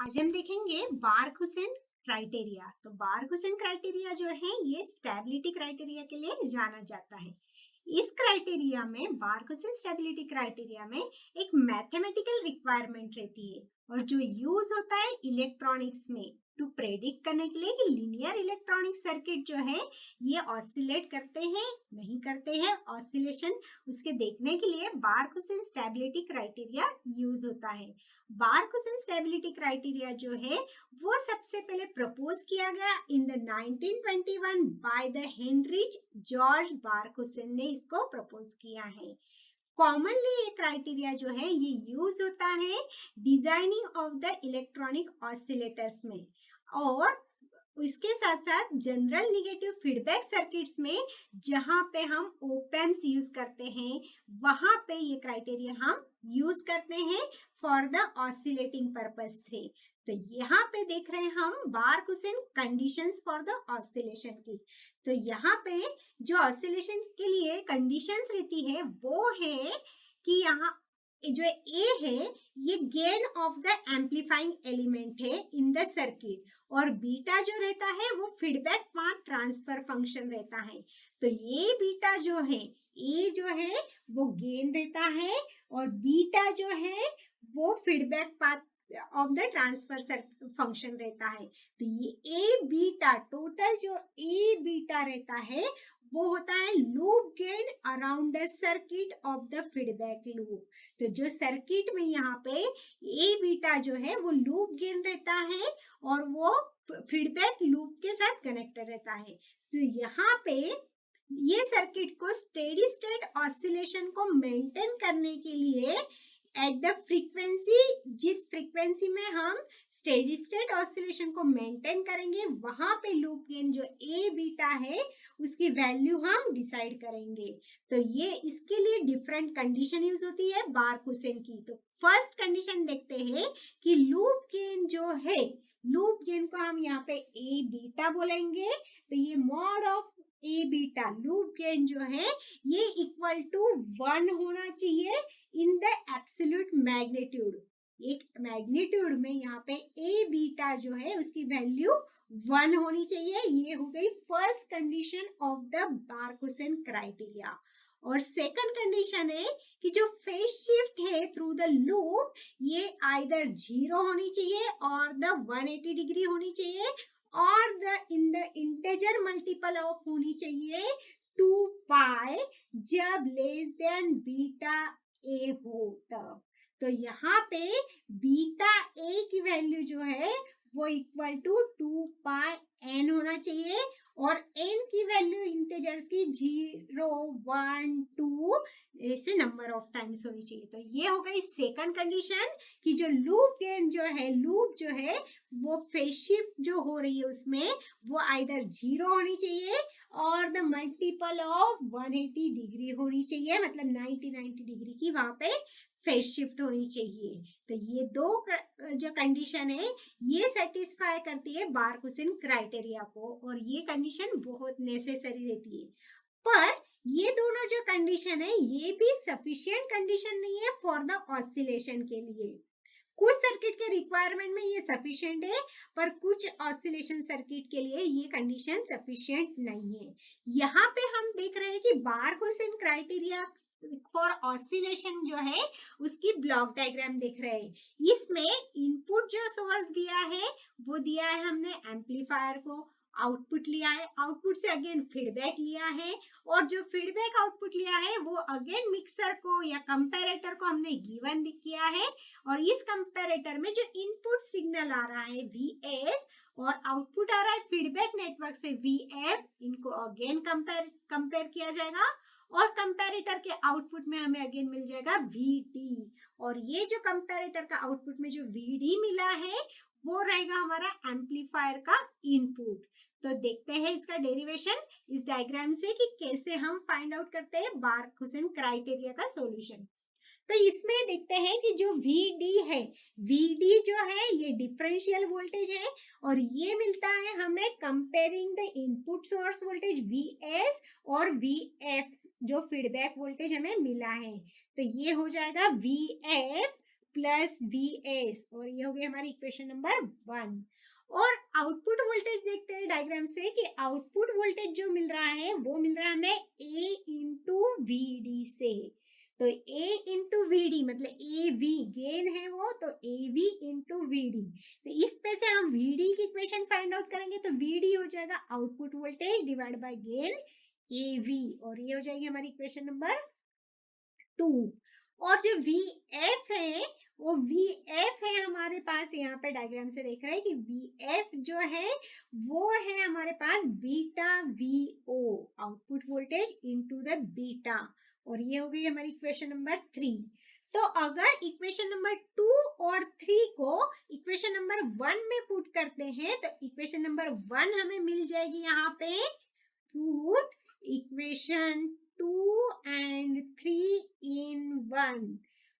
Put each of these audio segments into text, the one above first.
आज हम देखेंगे बारखुसेन क्राइटेरिया। तो बारखुसेन क्राइटेरिया जो है ये स्टेबिलिटी क्राइटेरिया के लिए जाना जाता है। इस क्राइटेरिया में बारखुसेन स्टेबिलिटी क्राइटेरिया में एक मैथमेटिकल रिक्वायरमेंट रहती है और जो यूज होता है इलेक्ट्रॉनिक्स में टू प्रेडिक्ट करने के लिए कि लीनियर इलेक्ट्रॉनिक सर्किट जो है ये ऑसिलेट करते हैं नहीं करते हैं ऑसिलेशन, उसके देखने के लिए बारखुसेन स्टेबिलिटी क्राइटेरिया यूज होता है। बारखुसेन स्टेबिलिटी क्राइटेरिया जो है वो सबसे पहले प्रपोज किया गया in the 1921 by the Heinrich Georg Barkhausen ने इसको प्रपोज किया है। कॉमनली ये क्राइटेरिया जो है ये यूज होता है designing of the electronic oscillators में और इसके साथ साथ जनरल निगेटिव फीडबैक सर्किट्स में जहां पे हम ओपैम्प्स यूज करते हैं वहां पे ये क्राइटेरिया हम यूज करते हैं फॉर द ऑसिलेटिंग पर्पस से। तो यहाँ पे देख रहे हैं हम बारखुसेन कंडीशंस फॉर द ऑसिलेशन की। तो यहाँ पे जो ऑसिलेशन के लिए कंडीशंस रहती है वो है कि यहाँ जो ए है ये gain of the amplifying element है इन द सर्किट और बीटा जो रहता है वो फीडबैक पाथ ट्रांसफर फंक्शन रहता है। तो ये बीटा जो है ए जो है वो गेन रहता है और बीटा जो है वो feedback path of the transfer function रहता है। तो ये ए बीटा टोटल जो ए बीटा रहता है वो होता है loop gain around the circuit of the feedback loop. तो जो सर्किट में यहाँ पे ए बीटा जो है वो लूप गेन रहता है और वो फीडबैक लूप के साथ कनेक्टेड रहता है। तो यहाँ पे ये सर्किट को स्टेडी स्टेट ऑसिलेशन को मेंटेन करने के लिए एट द फ्रीक्वेंसी, जिस फ्रीक्वेंसी में हम स्टेडी स्टेट ऑसिलेशन को मेंटेन करेंगे वहां पे लूप गेन जो ए बीटा है उसकी वैल्यू हम डिसाइड करेंगे। तो ये इसके लिए डिफरेंट कंडीशन यूज होती है बारखुसेन की। तो फर्स्ट कंडीशन देखते हैं कि लूप गेन जो है, लूप गेन को हम यहाँ पे ए बीटा बोलेंगे। तो ये mod of A beta loop gain जो है ये इक्वल टू 1 होना चाहिए इन द एब्सोल्यूट मैग्नीट्यूड। एक मैग्नीट्यूड में यहाँ पे ए बीटा जो है उसकी वैल्यू 1 होनी चाहिए। ये हो गई first condition of the Barkhausen criteria. और सेकंड कंडीशन है कि जो फेज शिफ्ट है थ्रू द लूप ये आइदर 0 होनी चाहिए और द 180 डिग्री होनी चाहिए और the in the integer multiple of होनी चाहिए 2 पाई जब लेस देन बीटा ए हो तब। तो यहाँ पे बीटा ए की वैल्यू जो है वो इक्वल टू 2 पाई एन होना चाहिए और एन की वैल्यू इंटेजर्स की 0 1 2 ऐसे नंबर ऑफ टाइम्स होनी चाहिए। तो ये हो गई सेकंड कंडीशन कि जो लूप गेन जो है, लूप जो है वो फेज शिफ्ट जो हो रही है उसमें वो आइदर 0 होनी चाहिए और द मल्टीपल ऑफ 180 डिग्री होनी चाहिए, मतलब 90 डिग्री की वहां पे फेज शिफ्ट होनी चाहिए। तो ये दो जो कंडीशन है ये सेटिस्फाई करती है बारखुसेन क्राइटेरिया को और ये कंडीशन बहुत नेसेसरी रहती है। पर ये दोनों जो कंडीशन है ये भी सफिशिएंट कंडीशन नहीं है फॉर द ऑसिलेशन के लिए। कुछ सर्किट के रिक्वायरमेंट में ये सफिशिएंट है पर कुछ ऑसिलेशन सर्किट के लिए ये कंडीशन सफिशिएंट नहीं है। यहाँ पे हम देख रहे हैं कि बारखुसेन क्राइटेरिया फॉर ऑसिलेशन जो है उसकी ब्लॉक डायग्राम देख रहे हैं। इसमें इनपुट जो सोर्स दिया है वो दिया है हमने एम्पलीफायर को, आउटपुट लिया है, आउटपुट से अगेन फीडबैक लिया है और जो फीडबैक आउटपुट लिया है वो अगेन मिक्सर को या कंपैरेटर को हमने गिवन किया है और इस कंपैरेटर में जो इनपुट सिग्नल आ रहा है Vs और आउटपुट आ रहा है फीडबैक नेटवर्क से Vf, इनको अगेन कंपेयर किया जाएगा और कंपैरेटर के आउटपुट में हमें अगेन मिल जाएगा Vd और ये जो कंपैरेटर का आउटपुट में जो Vd मिला है वो रहेगा हमारा एम्पलीफायर का इनपुट। तो देखते हैं इसका डेरिवेशन इस डायग्राम से कि कैसे हम फाइंड आउट करते हैं बारखुसेन क्राइटेरिया का सॉल्यूशन। तो इसमें देखते हैं कि जो Vd है, Vd जो है ये डिफरेंशियल वोल्टेज है और ये मिलता है हमें comparing the input source voltage Vs और Vf जो फीडबैक वोल्टेज हमें मिला है। तो ये हो जाएगा Vf प्लस वी एस, और ये हो गई हमारी इक्वेशन नंबर 1। और आउटपुट वोल्टेज देखते हैं डायग्राम से कि आउटपुट वोल्टेज जो मिल रहा है वो मिल रहा है हमें ए इंटू वी डी से। तो ए इंटू वी डी मतलब ए वी गेन है वो, तो A V into V D. तो इस पे से हम वी डी की इक्वेशन फाइंड आउट करेंगे, तो वी डी हो जाएगा output voltage divide by gain A V, और ये हो जाएगी हमारी इक्वेशन नंबर 2। और जो वी एफ है वो वी एफ है हमारे पास, यहाँ पे डायग्राम से देख रहे हैं कि वी एफ जो है वो है हमारे पास beta V O, output voltage into the beta, और ये हो गई हमारी इक्वेशन नंबर 3। तो अगर इक्वेशन नंबर 2 और 3 को इक्वेशन नंबर 1 में पुट करते हैं तो इक्वेशन नंबर 1 हमें मिल जाएगी यहाँ पे, पुट इक्वेशन 2 and 3 in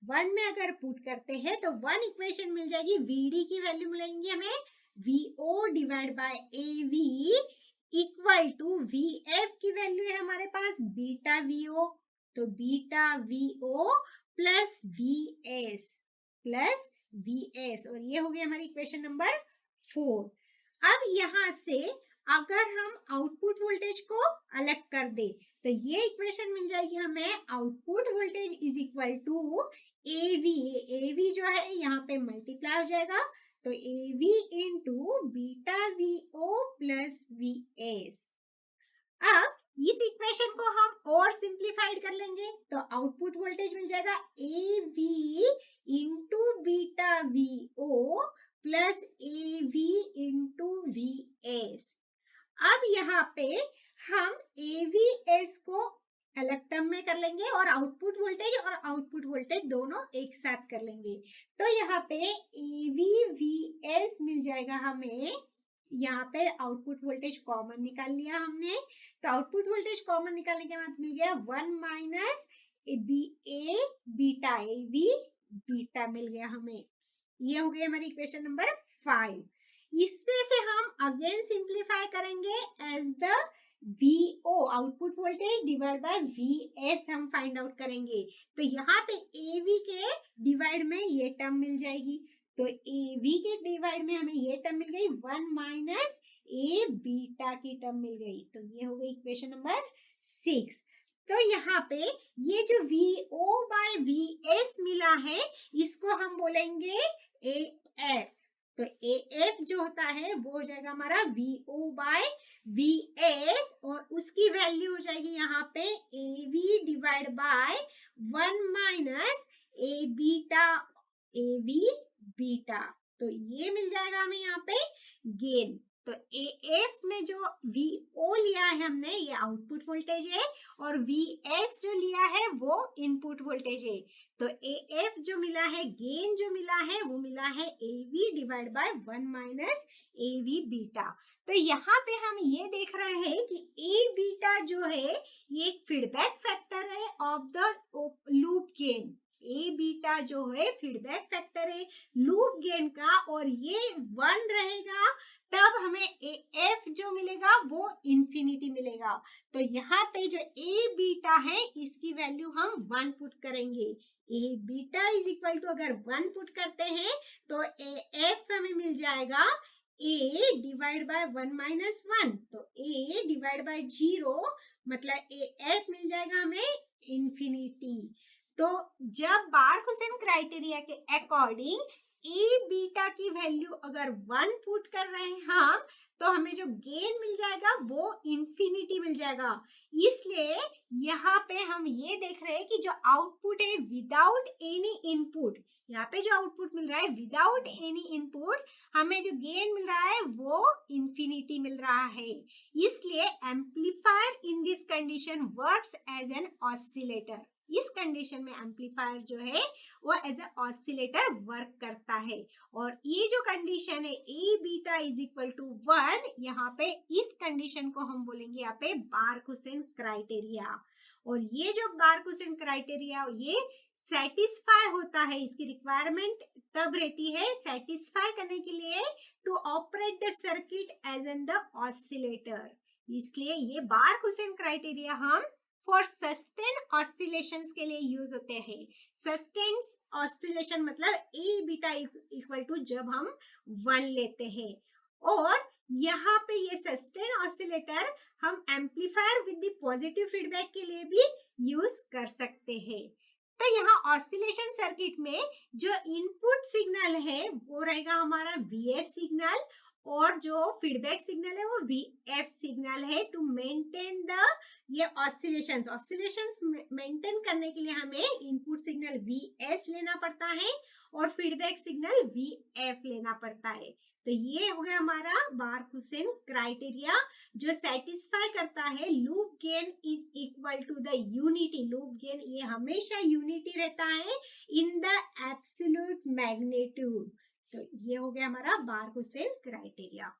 1 में अगर पुट करते हैं तो 1 इक्वेशन मिल जाएगी, वीडी की वैल्यू मिलेंगी हमें V O divide by A V equal to V F की वैल्यू है हमारे पास बीटा वीओ, तो beta V O plus V S, और ये हो गई हमारी इक्वेशन नंबर 4। अब यहाँ से अगर हम आउटपुट वोल्टेज को अलग कर दे तो ये इक्वेशन मिल जाएगी हमें, output voltage is equal to A V जो है यहाँ पे मल्टीप्लाई हो जाएगा, तो A V into beta V O plus V S. अब इस इक्वेशन को हम और सिंप्लीफाइड कर लेंगे तो आउटपुट वोल्टेज मिल जाएगा A V into beta V O plus A V into V S. अब यहाँ पे हम ए वी एस को अलग टर्म में कर लेंगे और आउटपुट वोल्टेज दोनों एक साथ कर लेंगे, तो यहाँ पे ए वी एस मिल जाएगा हमें, यहाँ पे आउटपुट वोल्टेज कॉमन निकाल लिया हमने, तो आउटपुट वोल्टेज कॉमन निकालने के बाद मिल गया 1 minus A beta, A V beta मिल गया हमें। ये हो गया हमारी इक्वेशन नंबर 5। इसमें से हम अगेन सिंप्लीफाई करेंगे as the V O output voltage divide by V S हम फाइंड आउट करेंगे, तो यहाँ पे एवी के डिवाइड में ये टर्म मिल जाएगी, तो ए वी के डिवाइड में हमें ये टर्म मिल गई 1 माइनस ए बीटा की टर्म मिल गई, तो ये हो गई इक्वेशन नंबर 6। तो यहाँ पे ये जो V O by V S मिला है इसको हम बोलेंगे ए एफ, तो ए एफ जो होता है वो हो जाएगा हमारा V O by V S, और उसकी वैल्यू हो जाएगी यहाँ पे A V divide by 1 minus A V beta, तो ये मिल जाएगा हमें यहाँ पे गेन। तो ए एफ में जो वी ओ लिया है हमने ये आउटपुट वोल्टेज है, और वी एस जो लिया है वो इनपुट वोल्टेज है, तो ए एफ जो मिला है गेन जो मिला है वो मिला है ए V divide by 1 minus A V beta. तो यहाँ पे हम ये देख रहे हैं कि ए बीटा जो है ये एक फीडबैक फैक्टर है of the loop gain, A beta जो है फीडबैक फैक्टर है लूप गेन का, और ये 1 रहेगा तब हमें ए एफ जो मिलेगा वो इंफिनिटी मिलेगा, तो यहाँ पे जो ए बीटा है इसकी वैल्यू हम 1 पुट करेंगे, ए बीटा इज इक्वल टू अगर 1 पुट करते हैं तो ए एफ हमें मिल जाएगा ए डिवाइड बाय 1 माइनस 1, तो ए डिवाइड बाय 0 मतलब ए एफ मिल जाएगा हमें इंफिनिटी। तो जब बार्क-हुसेन क्राइटेरिया के अकॉर्डिंग ए बीटा की वैल्यू अगर 1 पुट कर रहे हैं हम तो हमें जो गेन मिल जाएगा वो इंफिनिटी मिल जाएगा, इसलिए यहाँ पे हम ये देख रहे हैं कि जो आउटपुट है विदाउट एनी इनपुट, यहाँ पे जो आउटपुट मिल रहा है विदाउट एनी इनपुट हमें जो गेन मिल रहा है वो इंफिनिटी मिल रहा है, इसलिए amplifier in this condition works as an oscillator. इस कंडीशन में एम्पलीफायर जो है वो एज ए ऑसिलेटर वर्क करता है, और ये जो कंडीशन है ए बीटा इज इक्वल टू 1, यहाँ पे इस कंडीशन को हम बोलेंगे यहाँ पे बार्क-हुसेन क्राइटेरिया, और ये जो बार्क-हुसेन क्राइटेरिया ये सेटिस्फाई होता है, इसकी रिक्वायरमेंट तब रहती है सेटिस्फाई करने के लिए to operate the circuit as an the oscillator, इसलिए ये बार्क-हुसेन क्राइटेरिया हम फॉर सस्टेन ऑसिलेशंस के लिए यूज होते हैं। सस्टेन ऑसिलेशन मतलब ए बीटा इक्वल टू जब हम 1 लेते हैं, और यहाँ पे ये सस्टेन ऑसिलेटर हम amplifier with the positive feedback के लिए भी यूज कर सकते हैं। तो यहाँ ऑसिलेशन सर्किट में जो इनपुट सिग्नल है वो रहेगा हमारा वीएस सिग्नल, और जो फीडबैक सिग्नल है वो वीएफ सिग्नल है टू मेंटेन द ये ऑसिलेशंस मेंटेन करने के लिए हमें इनपुट सिग्नल वीएस लेना पड़ता है और फीडबैक सिग्नल वीएफ लेना पड़ता है। तो ये हो गया हमारा बारखुसेन क्राइटेरिया, जो सेटिस्फाई करता है loop gain is equal to the unity. Loop gain ये हमेशा यूनिटी रहता है इन द एब्सोल्यूट मैग्नीट्यूड। तो ये हो गया हमारा बारखुसेन क्राइटेरिया।